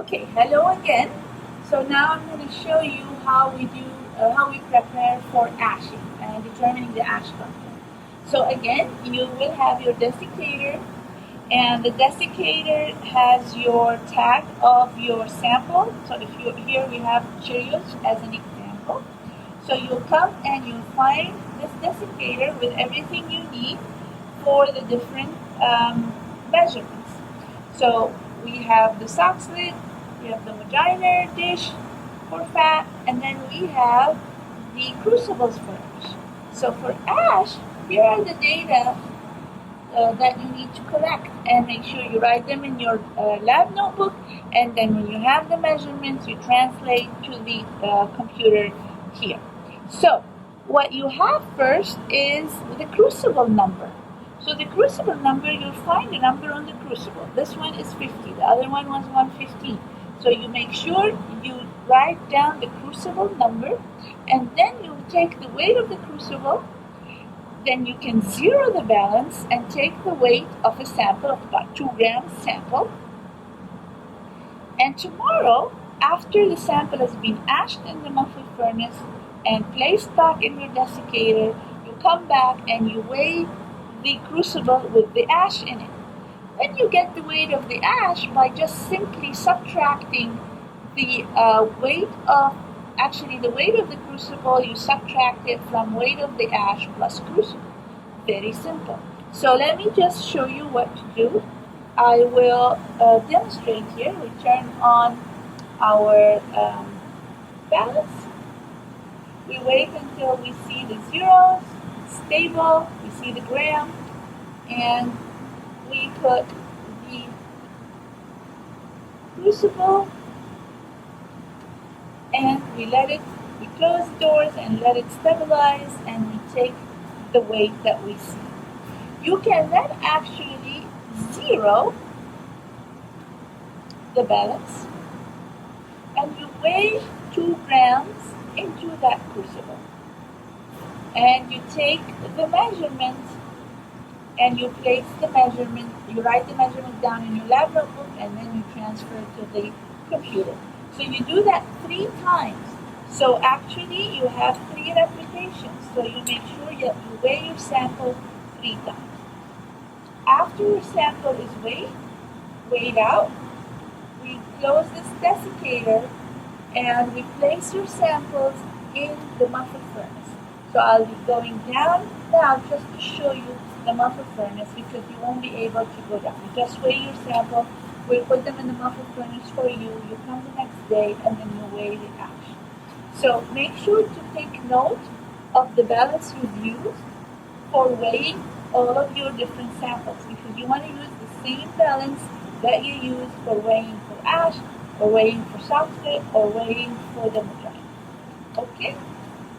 Okay, hello again. So now I'm going to show you how we prepare for ashing and determining the ash content. So again, you will have your desiccator, and the desiccator has your tag of your sample. So if you here we have Cheerios as an example. So you'll come and you'll find this desiccator with everything you need for the different measurements. So we have the socks lid, we have the Mojinie dish for fat, and then we have the crucibles for ash. So for ash, here are the data that you need to collect, and make sure you write them in your lab notebook, and then when you have the measurements, you translate to the computer here. So what you have first is the crucible number. So the crucible number, you'll find a number on the crucible. This one is 50, the other one was 115. So you make sure you write down the crucible number, and then you take the weight of the crucible. Then you can zero the balance and take the weight of a sample of about 2 grams sample. And tomorrow, after the sample has been ashed in the muffled furnace and placed back in your desiccator, you come back and you weigh the crucible with the ash in it. Then you get the weight of the ash by just simply subtracting the weight of the weight of the crucible. You subtract it from weight of the ash plus crucible. Very simple. So let me just show you what to do. I will demonstrate here. We turn on our balance. We wait until we see the zeros stable, we see the gram, and we put the crucible, and we close the doors and let it stabilize, and we take the weight that we see. You can then actually zero the balance, and you weigh 2 grams into that crucible. And you take the measurement and you place the measurement, you write the measurement down in your lab notebook, and then you transfer it to the computer. So you do that 3 times. So actually you have 3 repetitions. So you make sure that you weigh your sample 3 times. After your sample is weighed out, we close this desiccator and we place your samples in the muffled furnace. So I'll be going down now just to show you the muffled furnace, because you won't be able to go down. You just weigh your sample, we put them in the muffled furnace for you, you come the next day, and then you weigh the ash. So make sure to take note of the balance you've used for weighing all of your different samples, because you want to use the same balance that you use for weighing for ash, or weighing for software, or weighing for the Mojinie. Okay?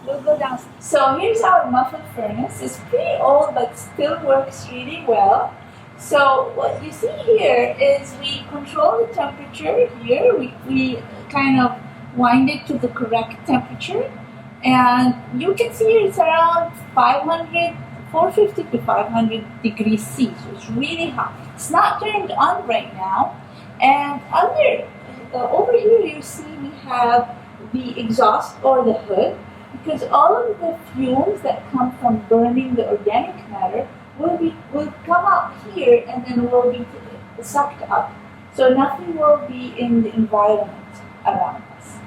We'll go down. So here's our muffled furnace. It's pretty old, but still works really well. So what you see here is we control the temperature here. We kind of wind it to the correct temperature. And you can see it's around 450 to 500 degrees C. So it's really hot. It's not turned on right now. And over here you see we have the exhaust or the hood, because all of the fumes that come from burning the organic matter will come out here and then will be sucked up. So nothing will be in the environment around us.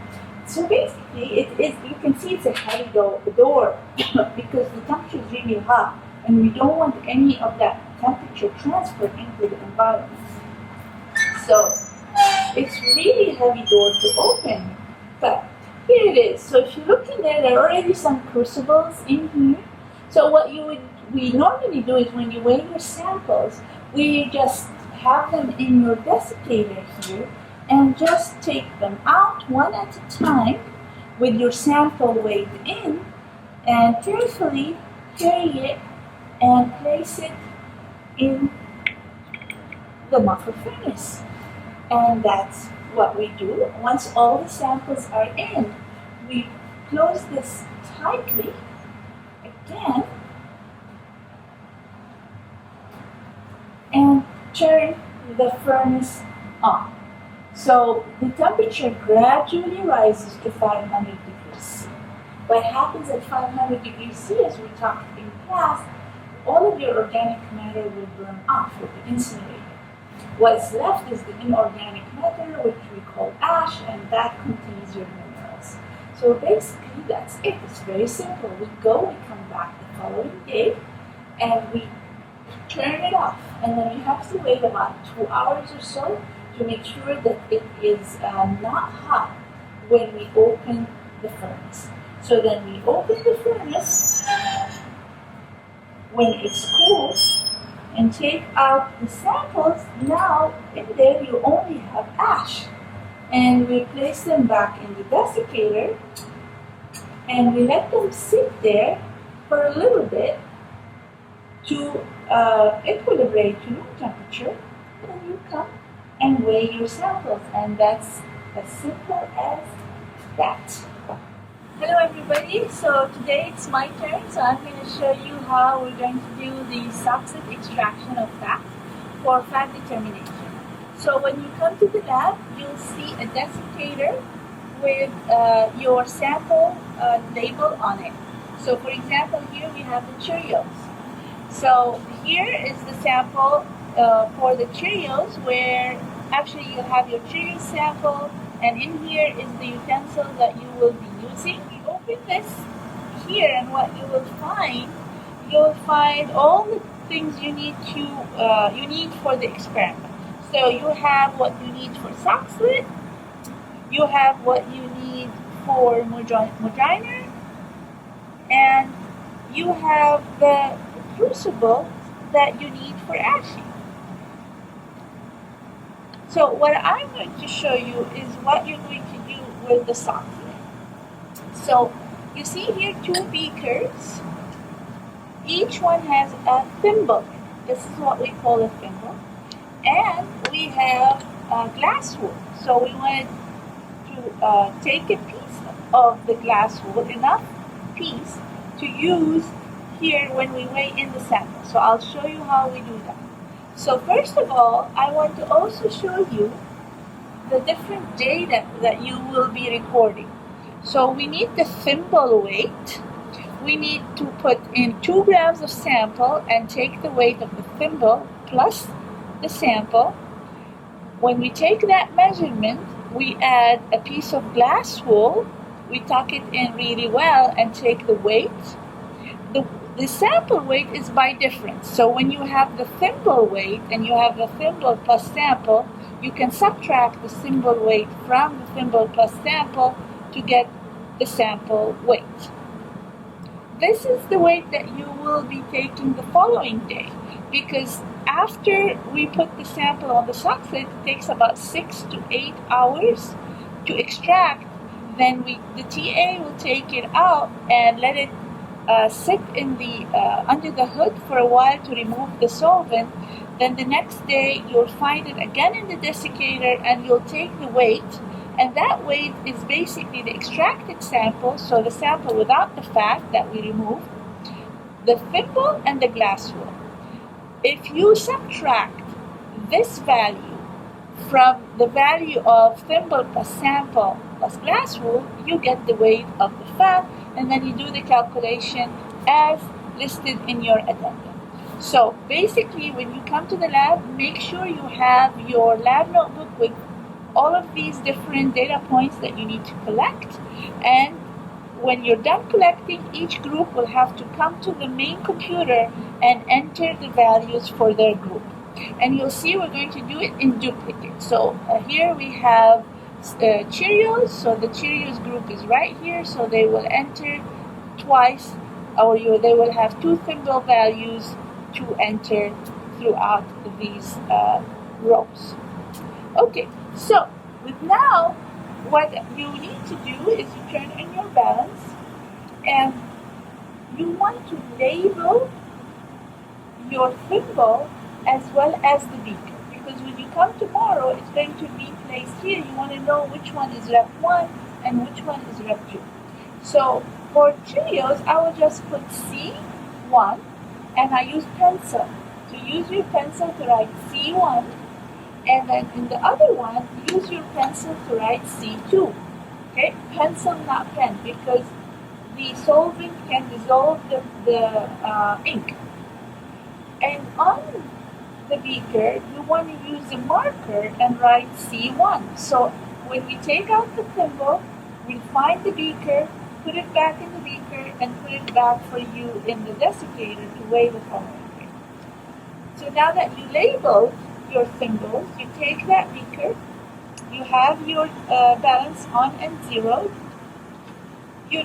So basically, you can see it's a heavy door because the temperature is really hot, and we don't want any of that temperature transferred into the environment. So it's really heavy door to open, but here it is. So if you look in there are already some crucibles in here. So what we normally do is when you weigh your samples, we just have them in your desiccator here and just take them out one at a time with your sample weighed in, and carefully carry it and place it in the muffled furnace. And that's what we do. Once all the samples are in, we close this tightly again and turn the furnace on. So the temperature gradually rises to 500 degrees. What happens at 500 degrees C, as we talked in class, all of your organic matter will burn off, will be incinerated. What's left is the inorganic matter, which we call ash, and that contains your minerals. So basically, that's it. It's very simple. We come back the following day, and we turn it off. And then we have to wait about 2 hours or so to make sure that it is not hot when we open the furnace. So then we open the furnace when it's cool and take out the samples. Now in there you only have ash. And we place them back in the desiccator and we let them sit there for a little bit to equilibrate to room temperature. Then you come and weigh your samples, and that's as simple as that. Hello everybody, so today it's my turn, so I'm going to show you how we're going to do the subset extraction of fat for fat determination. So when you come to the lab, you'll see a desiccator with your sample label on it. So for example, here we have the Cheerios. So here is the sample for the Cheerios, where actually you have your Cheerios sample, and in here is the utensil that you will be using. You open this here, and what you'll find all the things you need for the experiment. So you have what you need for sock slit, you have what you need for Mojinie, and you have the crucible that you need for ashing. So what I'm going to show you is what you're going to do with the sock slit. So you see here 2 beakers. Each one has a thimble. This is what we call a thimble. And we have glass wool. So we wanted to take a piece of the glass wool, enough piece to use here when we weigh in the sample. So I'll show you how we do that. So first of all, I want to also show you the different data that you will be recording. So we need the thimble weight. We need to put in 2 grams of sample and take the weight of the thimble plus the sample. When we take that measurement, we add a piece of glass wool. We tuck it in really well and take the weight. The sample weight is by difference. So when you have the thimble weight and you have the thimble plus sample, you can subtract the thimble weight from the thimble plus sample to get the sample weight. This is the weight that you will be taking the following day, because after we put the sample on the sock slit, it takes about 6 to 8 hours to extract. Then the TA will take it out and let it sit in the under the hood for a while to remove the solvent. Then the next day you'll find it again in the desiccator and you'll take the weight, and that weight is basically the extracted sample, so the sample without the fat that we removed, the thimble and the glass wool. If you subtract this value from the value of thimble plus sample plus glass wool, you get the weight of the fat, and then you do the calculation as listed in your addendum. So basically, when you come to the lab, make sure you have your lab notebook with all of these different data points that you need to collect, and when you're done collecting, each group will have to come to the main computer and enter the values for their group. And you'll see we're going to do it in duplicate. So here we have Cheerios, so the Cheerios group is right here, so they will enter twice, or they will have 2 thimble values to enter throughout these rows. Okay, so now what you need to do is you turn in your balance, and you want to label your thimble as well as the beaker, because when you come tomorrow, it's going to be placed here. You want to know which one is rep 1 and which one is rep 2. So for Cheerios, I will just put C1, and I use pencil. So use your pencil to write C1, And then in the other one, use your pencil to write C2. Okay, pencil, not pen, because the solvent can dissolve the ink. And on the beaker, you want to use a marker and write C1. So when we take out the thimble, we find the beaker, put it back in the beaker, and put it back for you in the desiccator to weigh the following. So now that you labeled your thimbles, you take that beaker, you have your balance on and zeroed, you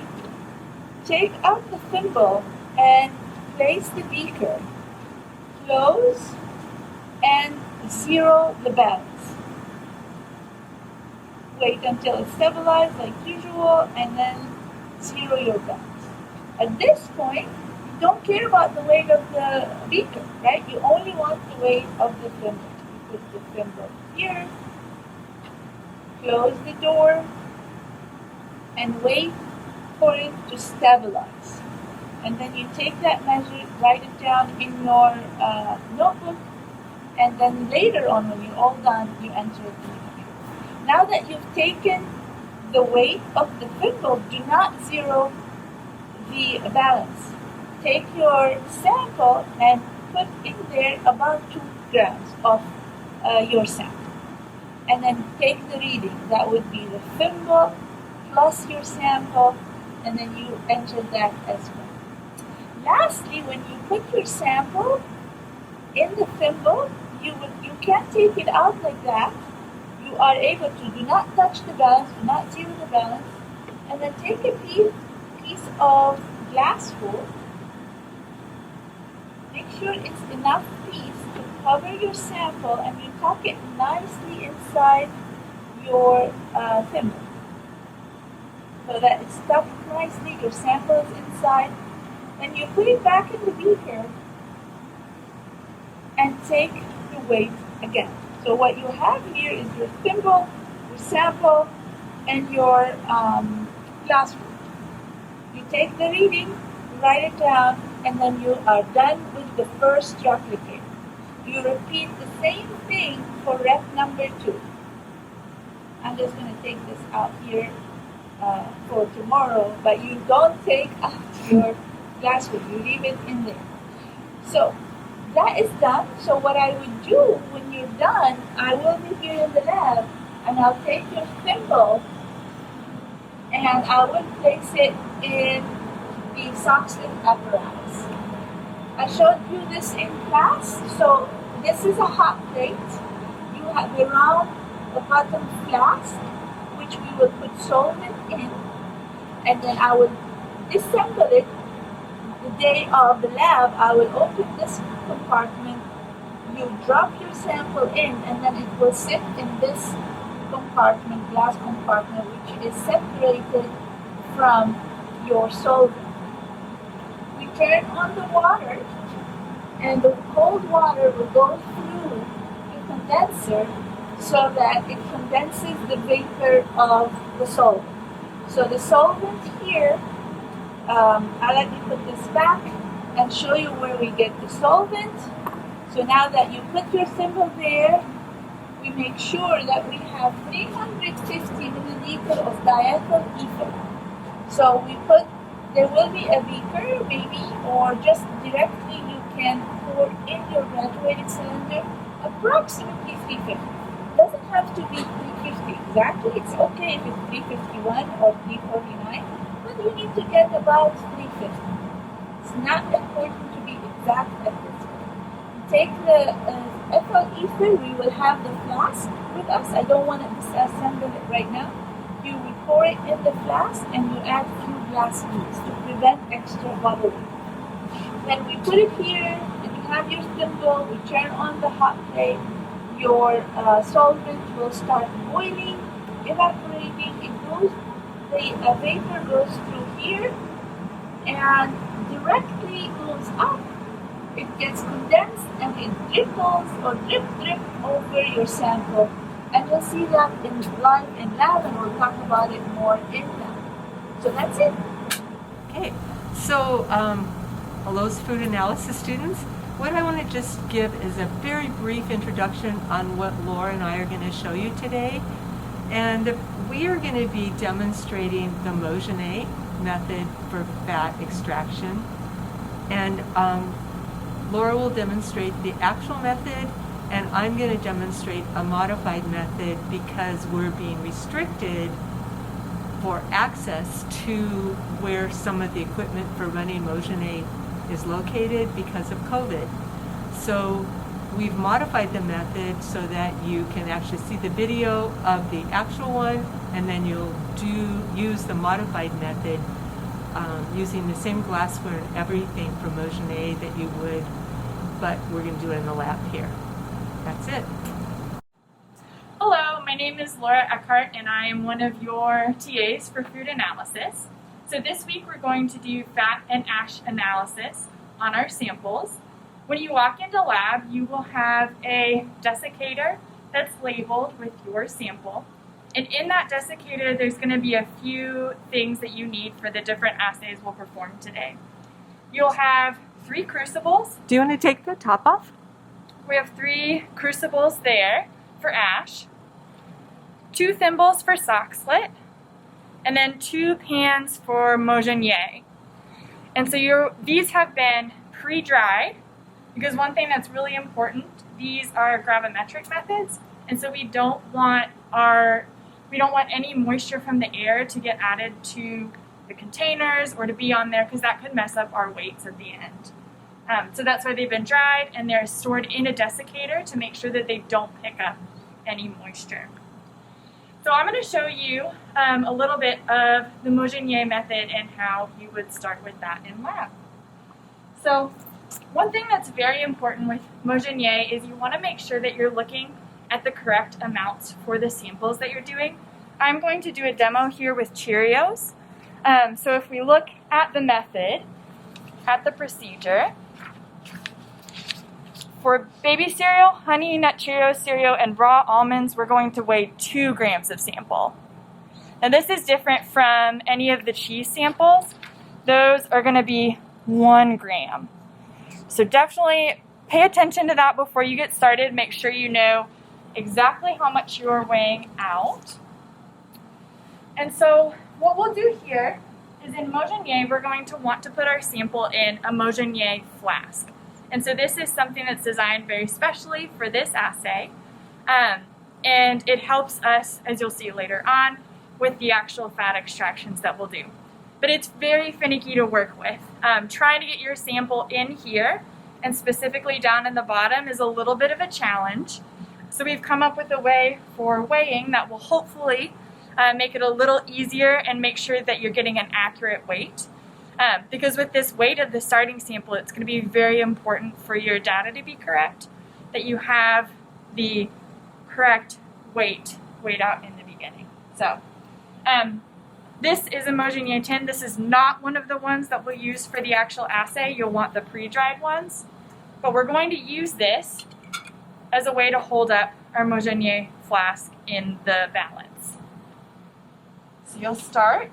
take out the thimble and place the beaker, close, and zero the balance. Wait until it's stabilized like usual, and then zero your balance. At this point, you don't care about the weight of the beaker, right? You only want the weight of the thimble. You put the thimble here, close the door, and wait for it to stabilize. And then you take that measure, write it down in your notebook, and then later on when you're all done, you enter it in the computer. Now that you've taken the weight of the thimble, do not zero the balance. Take your sample and put in there about 2 grams of your sample. And then take the reading. That would be the thimble plus your sample, and then you enter that as well. Lastly, when you put your sample in the thimble, you can't take it out like that. You are able to do not touch the balance, do not zero the balance, and then take a piece of glass wool. Make sure it's enough piece to cover your sample, and you tuck it nicely inside your thimble so that it's stuffed nicely. Your sample is inside, and you put it back in the beaker and take the weight again. So what you have here is your thimble, your sample, and your glass wool. You take the reading, you write it down, and then you are done with the first replicator. You repeat the same thing for rep number 2. I'm just going to take this out here for tomorrow, but you don't take out your glass wool, you leave it in there. So that is done. So what I would do when you're done, I will be here in the lab, and I'll take your thimble and I will place it in the Soxhlet apparatus. I showed you this in class. So this is a hot plate. You have the round bottom flask, which we will put solvent in, and then I will disassemble it. The day of the lab, I will open this compartment, you drop your sample in, and then it will sit in this compartment, glass compartment, which is separated from your solvent. We turn on the water, and the cold water will go through the condenser so that it condenses the vapor of the solvent. So the solvent here, I'll let me put this back and show you where we get the solvent. So now that you put your thimble there, we make sure that we have 350 milliliters of diethyl ether. So we put, there will be a beaker maybe, or just directly you can pour in your graduated cylinder approximately 350. It doesn't have to be 350 exactly. It's okay if it's 351 or 349, but you need to get about 350. It's not important to be exact at this point. Take the ethyl ether. We will have the flask with us. I don't want to disassemble it right now. You will pour it in the flask and you add a few glass beads to prevent extra bubbling. Then we put it here, and you have your thimble. We turn on the hot plate. Your solvent will start boiling, evaporating. It goes, the vapor goes through here and directly goes up. It gets condensed and it dripples or drip over your sample. And you'll see that in live in lab, and we'll talk about it more in lab. So that's it. Okay, so hello food analysis students. what I want to just give is a very brief introduction on what Laura and I are going to show you today. And we are going to be demonstrating the Mojinie method for fat extraction. And Laura will demonstrate the actual method, and I'm going to demonstrate a modified method because we're being restricted for access to where some of the equipment for running Mojinie is located because of COVID. So we've modified the method so that you can actually see the video of the actual one, and then you'll use the modified method using the same glassware and everything for Mojinie that you would, but we're going to do it in the lab here. That's it. Hello, my name is Laura Eckhart and I am one of your TAs for food analysis. So this week we're going to do fat and ash analysis on our samples. When you walk into lab, you will have a desiccator that's labeled with your sample. And in that desiccator, there's going to be a few things that you need for the different assays we'll perform today. You'll have 3 crucibles. Do you want to take the top off? We have 3 crucibles there for ash, 2 thimbles for sock slit, and then 2 pans for Mojinie. And so these have been pre-dried, because one thing that's really important, these are gravimetric methods, and so we don't want any moisture from the air to get added to the containers or to be on there, because that could mess up our weights at the end. So that's why they've been dried, and they're stored in a desiccator to make sure that they don't pick up any moisture. So I'm going to show you a little bit of the Mojinie method and how you would start with that in lab. So one thing that's very important with Mojinie is you want to make sure that you're looking at the correct amounts for the samples that you're doing. I'm going to do a demo here with Cheerios. So if we look at the method, at the procedure, for baby cereal, Honey Nut Cheerios cereal, and raw almonds, we're going to weigh 2 grams of sample. Now this is different from any of the cheese samples. Those are going to be 1 gram. So definitely pay attention to that before you get started. Make sure you know exactly how much you're weighing out. And so what we'll do here is in Mojinie, we're going to want to put our sample in a Mojinie flask. And so this is something that's designed very specially for this assay. And it helps us, as you'll see later on, with the actual fat extractions that we'll do. But it's very finicky to work with. Trying to get your sample in here and specifically down in the bottom is a little bit of a challenge. So we've come up with a way for weighing that will hopefully make it a little easier and make sure that you're getting an accurate weight. Because with this weight of the starting sample, it's going to be very important for your data to be correct, that you have the correct weight weighed out in the beginning. So this is a Mojinie tin. This is not one of the ones that we'll use for the actual assay. You'll want the pre-dried ones. But we're going to use this as a way to hold up our Mojinie flask in the balance. So you'll start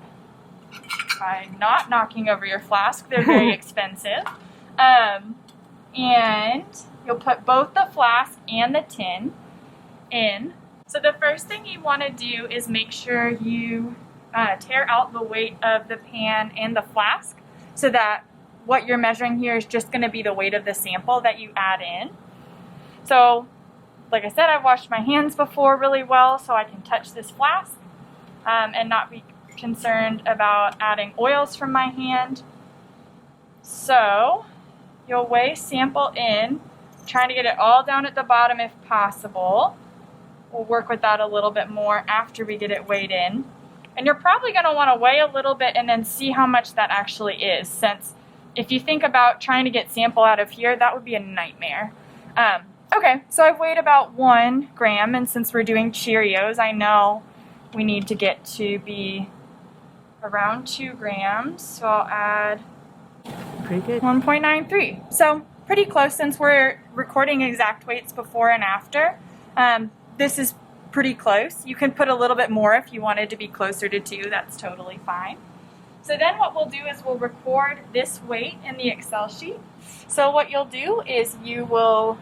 by not knocking over your flask. They're very expensive. And you'll put both the flask and the tin in. So the first thing you want to do is make sure you tear out the weight of the pan and the flask so that what you're measuring here is just going to be the weight of the sample that you add in. So, like I said, I've washed my hands before really well so I can touch this flask and not be concerned about adding oils from my hand. So you'll weigh sample in, trying to get it all down at the bottom if possible. We'll work with that a little bit more after we get it weighed in. And you're probably going to want to weigh a little bit and then see how much that actually is, since if you think about trying to get sample out of here, that would be a nightmare. Okay, so I've weighed about 1 gram, and since we're doing Cheerios, I know we need to get to be around 2 grams, so I'll add Pretty good. 1.93. So pretty close since we're recording exact weights before and after. This is pretty close. You can put a little bit more if you wanted to be closer to 2, that's totally fine. So then what we'll do is we'll record this weight in the Excel sheet. So what you'll do is you will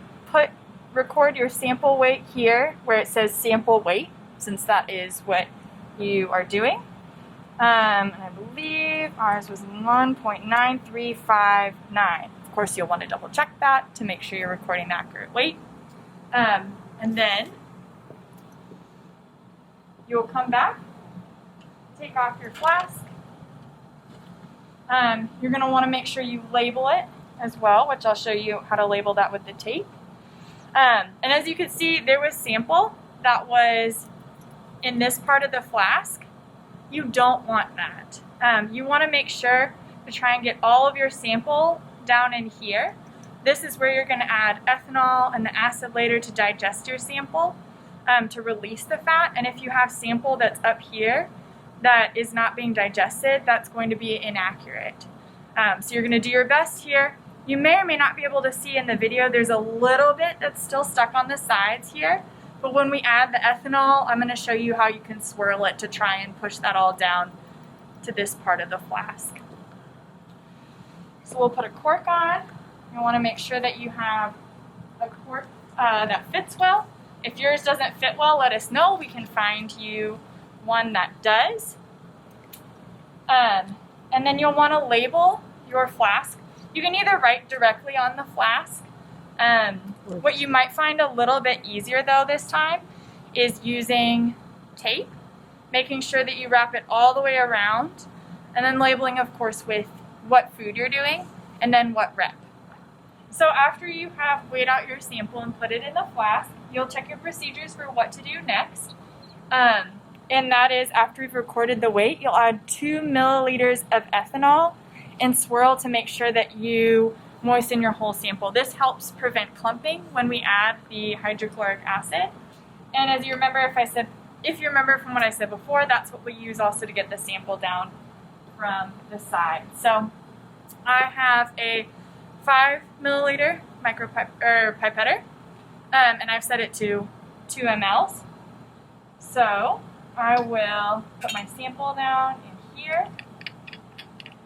record your sample weight here where it says sample weight, since that is what you are doing. And I believe ours was 1.9359. Of course, you'll want to double check that to make sure you're recording the accurate weight. And then you'll come back, take off your flask. You're going to want to make sure you label it as well, which I'll show you how to label that with the tape. And as you can see, there was sample that was in this part of the flask. You don't want that. You want to make sure to try and get all of your sample down in here. This is where you're going to add ethanol and the acid later to digest your sample, to release the fat. And if you have sample that's up here that is not being digested, that's going to be inaccurate. So you're going to do your best here. You may or may not be able to see in the video, there's a little bit that's still stuck on the sides here. But when we add the ethanol, I'm going to show you how you can swirl it to try and push that all down to this part of the flask. So we'll put a cork on. You want to make sure that you have a cork that fits well. If yours doesn't fit well, let us know. We can find you one that does. And then you'll want to label your flask. You can either write directly on the flask. What you might find a little bit easier though this time is using tape, making sure that you wrap it all the way around, and then labeling, of course, with what food you're doing and then what rep. So after you have weighed out your sample and put it in the flask, you'll check your procedures for what to do next. And that is, after you've recorded the weight, you'll add 2 milliliters of ethanol and swirl to make sure that you moisten your whole sample. This helps prevent clumping when we add the hydrochloric acid. And as you remember, if you remember from what I said before, that's what we use also to get the sample down from the side. So I have a 5 milliliter pipetter, and I've set it to 2 mLs. So I will put my sample down in here.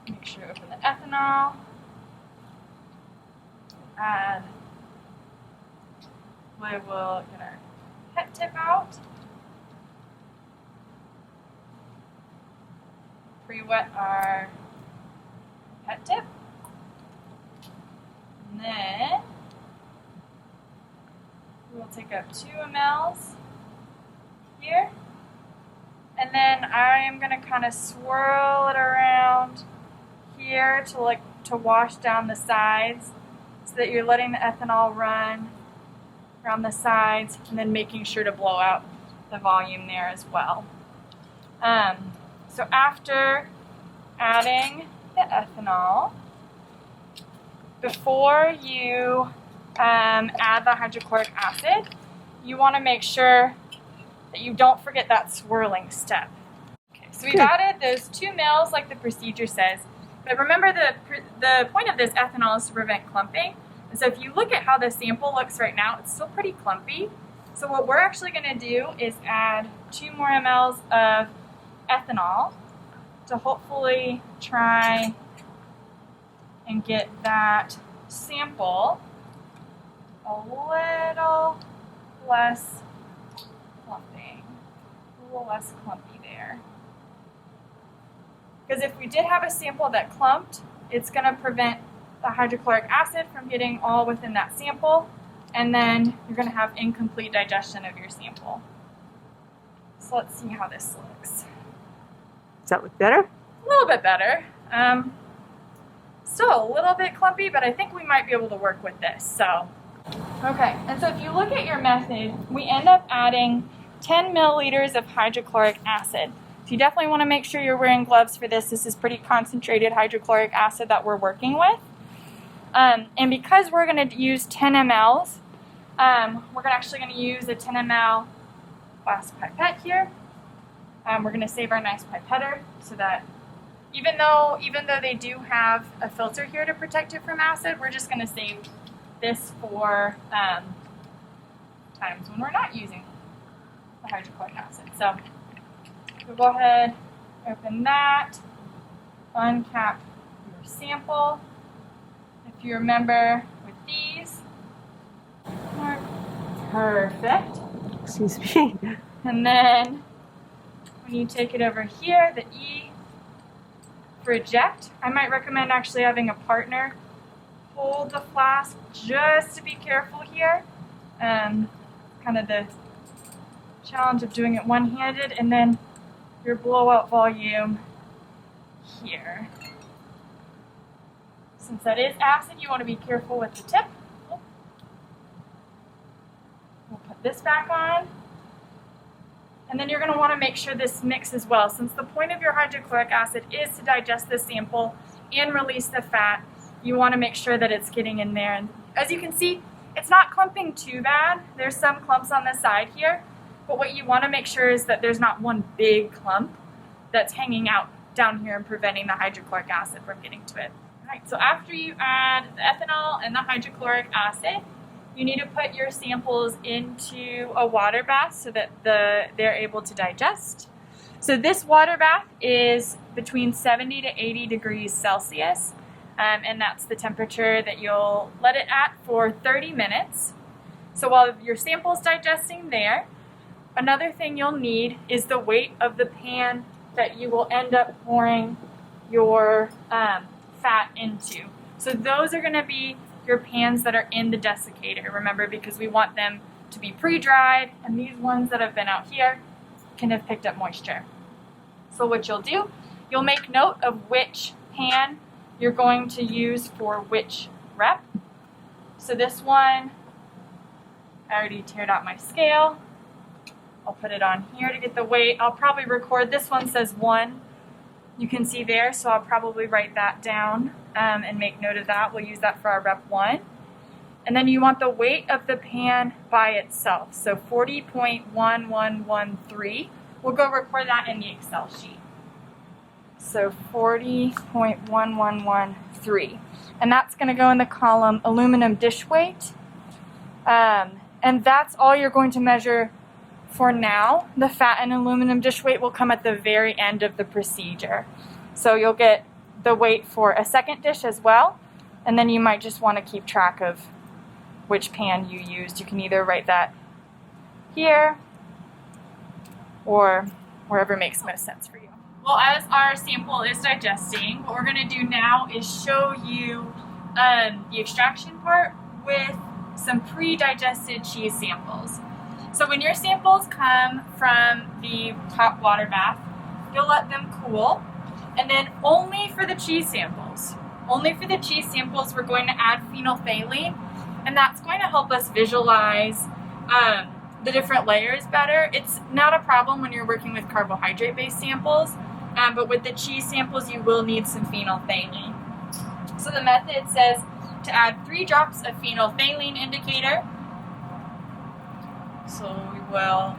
Make sure to open the ethanol. And we will get our pet tip out. Pre-wet our pet tip. And then we'll take up 2 mLs here. And then I am going to kind of swirl it around here to wash down the sides, so that you're letting the ethanol run around the sides and then making sure to blow out the volume there as well. So after adding the ethanol, before you add the hydrochloric acid, you want to make sure that you don't forget that swirling step. Okay, so we've added those 2 mLs like the procedure says, but remember the point of this ethanol is to prevent clumping. And so if you look at how the sample looks right now, it's still pretty clumpy. So what we're actually going to do is add 2 more mLs of ethanol to hopefully try and get that sample a little less clumping, a little less clumpy there. Because if we did have a sample that clumped, it's going to prevent the hydrochloric acid from getting all within that sample, and then you're going to have incomplete digestion of your sample. So let's see how this looks. Does that look better? A little bit better. Still a little bit clumpy, but I think we might be able to work with this. So, okay, and so if you look at your method, we end up adding 10 milliliters of hydrochloric acid. So you definitely want to make sure you're wearing gloves for this. This is pretty concentrated hydrochloric acid that we're working with. And because we're going to use 10 mLs, we're actually going to use a 10 ml glass pipette here. We're going to save our nice pipetter so that even though they do have a filter here to protect it from acid, we're just going to save this for times when we're not using the hydrochloric acid. So we'll go ahead, open that. uncap your sample. If you remember with these, perfect. Excuse me. And then when you take it over here, the E for eject, I might recommend actually having a partner hold the flask just to be careful here. Kind of the challenge of doing it one-handed, and then your blowout volume here. Since that is acid, you want to be careful with the tip. We'll put this back on. And then you're going to want to make sure this mixes well. Since the point of your hydrochloric acid is to digest the sample and release the fat, you want to make sure that it's getting in there. And as you can see, it's not clumping too bad. There's some clumps on the side here, but what you want to make sure is that there's not one big clump that's hanging out down here and preventing the hydrochloric acid from getting to it. All right, so after you add the ethanol and the hydrochloric acid, you need to put your samples into a water bath so that they're able to digest. So this water bath is between 70 to 80 degrees Celsius, and that's the temperature that you'll let it at for 30 minutes. So while your sample is digesting there, another thing you'll need is the weight of the pan that you will end up pouring your fat into. So those are going to be your pans that are in the desiccator, remember, because we want them to be pre-dried, and these ones that have been out here can have picked up moisture. So what you'll do, you'll make note of which pan you're going to use for which rep. So this one, I already teared out my scale. I'll put it on here to get the weight. I'll probably record, this one says 1. You can see there, so I'll probably write that down and make note of that. We'll use that for our rep 1. And then you want the weight of the pan by itself, so 40.1113. We'll go record that in the Excel sheet. So 40.1113. And that's going to go in the column aluminum dish weight. And that's all you're going to measure for now. The fat and aluminum dish weight will come at the very end of the procedure. So you'll get the weight for a second dish as well, and then you might just want to keep track of which pan you used. You can either write that here or wherever makes most sense for you. Well, as our sample is digesting, what we're going to do now is show you the extraction part with some pre-digested cheese samples. So when your samples come from the hot water bath, you'll let them cool. And then only for the cheese samples, we're going to add phenolphthalein. And that's going to help us visualize the different layers better. It's not a problem when you're working with carbohydrate-based samples, but with the cheese samples, you will need some phenolphthalein. So the method says to add 3 drops of phenolphthalein indicator. So we will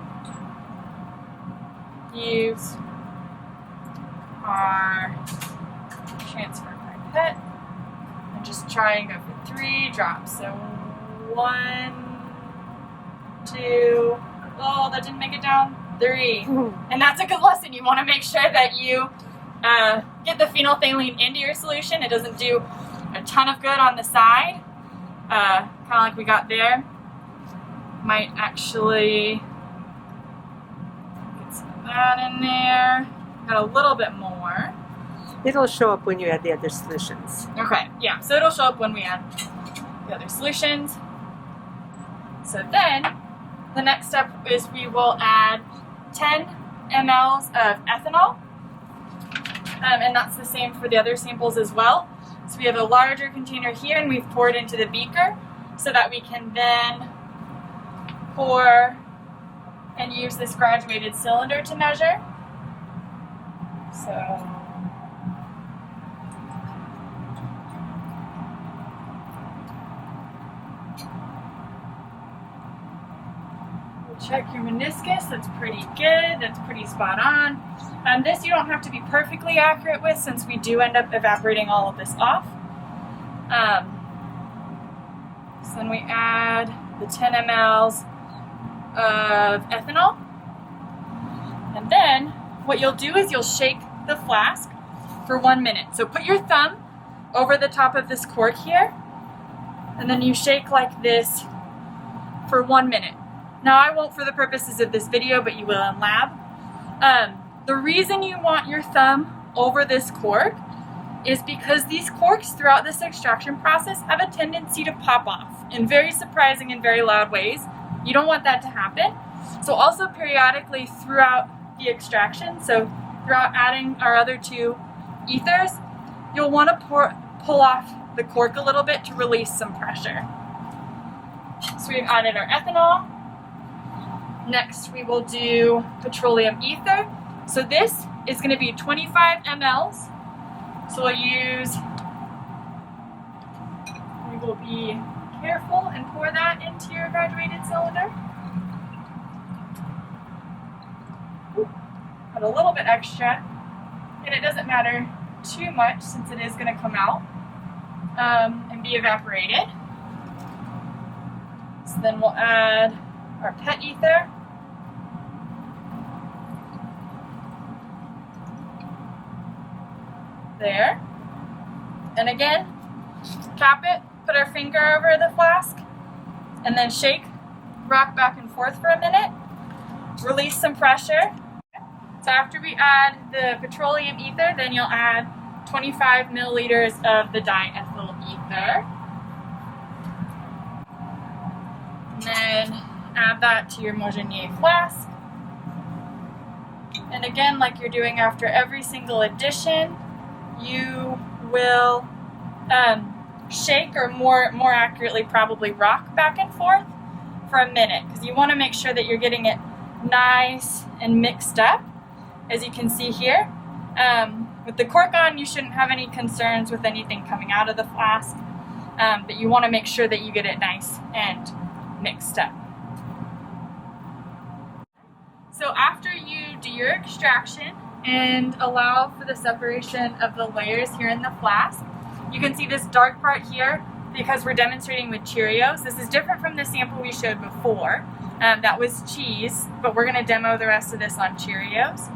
use our transfer pipette and just try and go for 3 drops. So 1, 2, oh, that didn't make it down, 3. And that's a good lesson. You want to make sure that you get the phenolphthalein into your solution. It doesn't do a ton of good on the side, kind of like we got there. Might actually get some of that in there. Got a little bit more. It'll show up when you add the other solutions. Okay, yeah, so it'll show up when we add the other solutions. So then, the next step is we will add 10 mLs of ethanol. And that's the same for the other samples as well. So we have a larger container here, and we've poured into the beaker so that we can then pour and use this graduated cylinder to measure. So we'll check your meniscus. That's pretty good. That's pretty spot on. This you don't have to be perfectly accurate with, since we do end up evaporating all of this off. So then we add the 10 mLs of ethanol. And then what you'll do is you'll shake the flask for 1 minute. So put your thumb over the top of this cork here, and then you shake like this for 1 minute. Now I won't for the purposes of this video, but you will in lab. The reason you want your thumb over this cork is because these corks throughout this extraction process have a tendency to pop off in very surprising and very loud ways. You don't want that to happen. So also periodically throughout the extraction, so throughout adding our other 2 ethers, you'll want to pull off the cork a little bit to release some pressure. So we've added our ethanol. Next we will do petroleum ether. So this is going to be 25 mLs. So we will be careful and pour that into your graduated cylinder. Put a little bit extra, and it doesn't matter too much since it is going to come out and be evaporated. So then we'll add our pet ether. There. And again, cap it, put our finger over the flask, and then shake, rock back and forth for a minute, release some pressure. So after we add the petroleum ether, then you'll add 25 milliliters of the diethyl ether. And then add that to your Mojinie flask. And again, like you're doing after every single addition, you will shake, or more accurately probably rock back and forth for a minute, because you want to make sure that you're getting it nice and mixed up. As you can see here, with the cork on, you shouldn't have any concerns with anything coming out of the flask, but you want to make sure that you get it nice and mixed up. So after you do your extraction and allow for the separation of the layers here in the flask, you can see this dark part here because we're demonstrating with Cheerios. This is different from the sample we showed before. That was cheese, but we're going to demo the rest of this on Cheerios.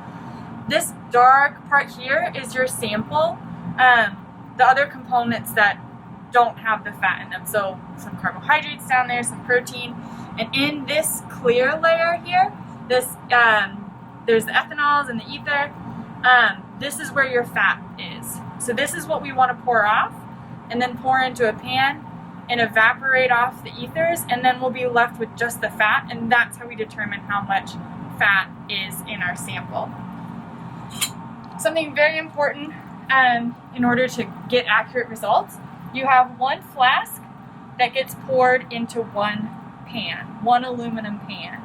This dark part here is your sample, the other components that don't have the fat in them. So some carbohydrates down there, some protein, and in this clear layer here, this there's the ethanols and the ether. This is where your fat is. So this is what we want to pour off, and then pour into a pan and evaporate off the ethers, and then we'll be left with just the fat, and that's how we determine how much fat is in our sample. Something very important in order to get accurate results, you have one flask that gets poured into one pan, one aluminum pan.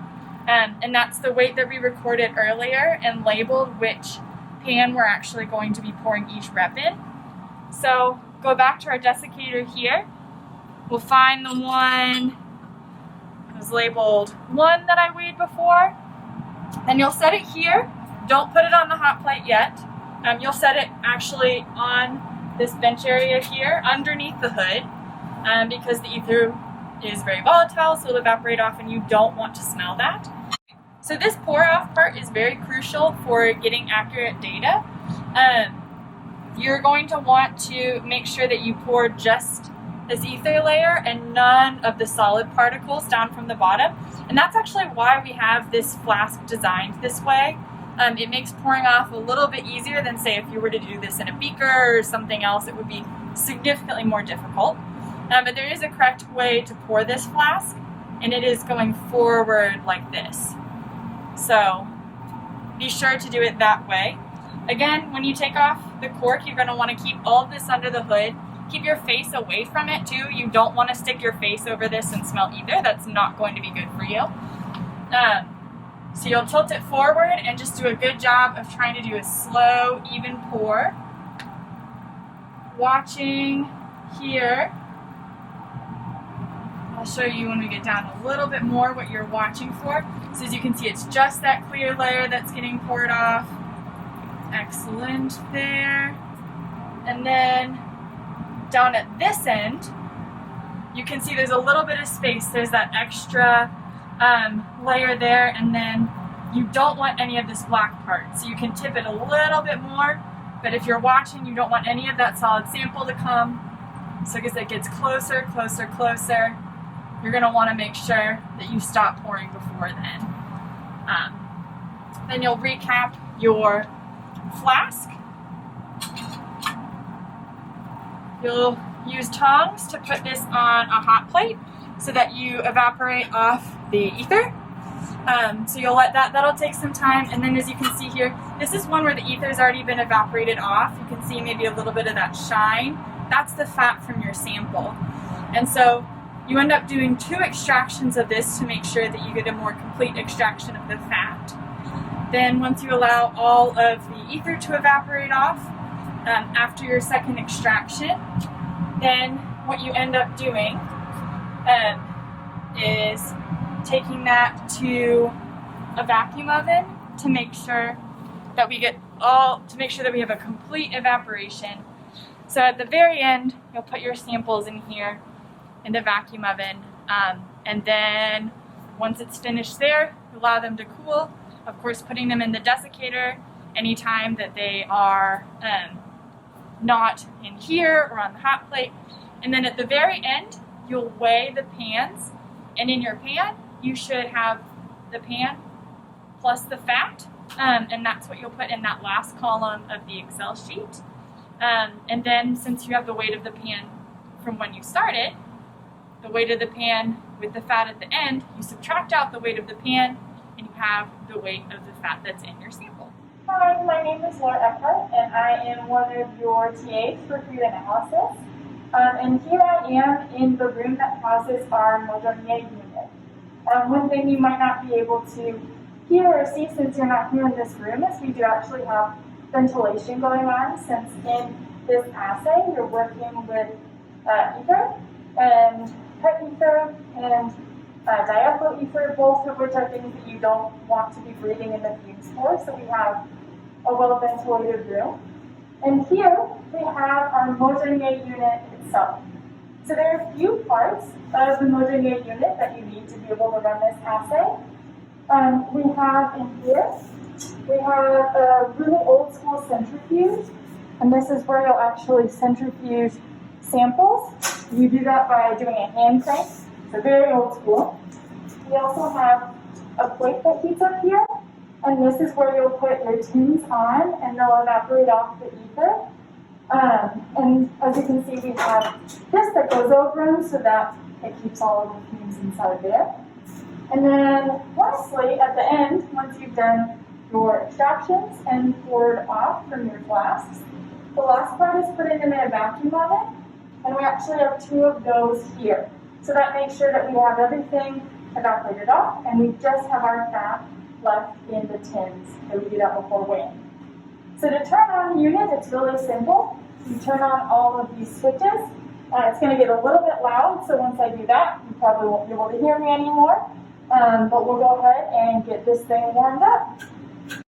And that's the weight that we recorded earlier and labeled which pan we're actually going to be pouring each rep in. So go back to our desiccator here. We'll find the one that was labeled 1 that I weighed before. And you'll set it here. Don't put it on the hot plate yet. You'll set it actually on this bench area here underneath the hood because the ether is very volatile, so it'll evaporate off and you don't want to smell that. So this pour off part is very crucial for getting accurate data. You're going to want to make sure that you pour just this ether layer and none of the solid particles down from the bottom. And that's actually why we have this flask designed this way. It makes pouring off a little bit easier than, say, if you were to do this in a beaker or something else, it would be significantly more difficult. But there is a correct way to pour this flask, and it is going forward like this. So be sure to do it that way. Again, when you take off the cork, you're going to want to keep all of this under the hood. Keep your face away from it too. You don't want to stick your face over this and smell either. That's not going to be good for you. So you'll tilt it forward and just do a good job of trying to do a slow, even pour. Watching here. I'll show you when we get down a little bit more what you're watching for. So as you can see, it's just that clear layer that's getting poured off. Excellent there. And then down at this end, you can see there's a little bit of space. There's that extra layer there, and then you don't want any of this black part. So you can tip it a little bit more But if you're watching, you don't want any of that solid sample to come. So as it gets closer, closer, closer, you're going to want to make sure that you stop pouring before then. Then you'll recap your flask. You'll use tongs to put this on a hot plate so that you evaporate off the ether. So you'll let that'll take some time, and then as you can see here, this is one where the ether's already been evaporated off. You can see maybe a little bit of that shine. That's the fat from your sample. And so you end up doing 2 extractions of this to make sure that you get a more complete extraction of the fat. Then once you allow all of the ether to evaporate off, after your second extraction, then what you end up doing is taking that to a vacuum oven to make sure that we have a complete evaporation. So at the very end, you'll put your samples in here in the vacuum oven, and then once it's finished there, allow them to cool. Of course, putting them in the desiccator anytime that they are not in here or on the hot plate. And then at the very end, you'll weigh the pans, and in your pan, you should have the pan plus the fat, and that's what you'll put in that last column of the Excel sheet. And then since you have the weight of the pan from when you started, the weight of the pan with the fat at the end, you subtract out the weight of the pan, and you have the weight of the fat that's in your sample. Hi, my name is Laura Eckhart, and I am one of your TAs for food analysis. And here I am in the room that houses our Mojinie unit. One thing you might not be able to hear or see since you're not here in this room is we do actually have ventilation going on, since in this assay you're working with ether and pet ether and diethyl ether, both of which are things that you don't want to be breathing in the fumes for, so we have a well-ventilated room. And here we have our Mojinie unit itself. So there are a few parts of the Mojinie unit that you need to be able to run this assay. We have in here, we have a really old school centrifuge, and this is where you'll actually centrifuge samples. You do that by doing a hand crank, so very old school. We also have a plate that heats up here, and this is where you'll put your tins on, and they'll evaporate off the ether. And as you can see, we have this that goes over them so that it keeps all of the fumes inside there. And then lastly, at the end, once you've done your extractions and poured off from your flasks, the last part is put it in a vacuum oven, and we actually have 2 of those here. So that makes sure that we have everything evaporated off, and we just have our fat left in the tins, and we do that before weighing. So to turn on the unit, it's really simple. You turn on all of these switches. It's going to get a little bit loud, so once I do that, you probably won't be able to hear me anymore. But we'll go ahead and get this thing warmed up.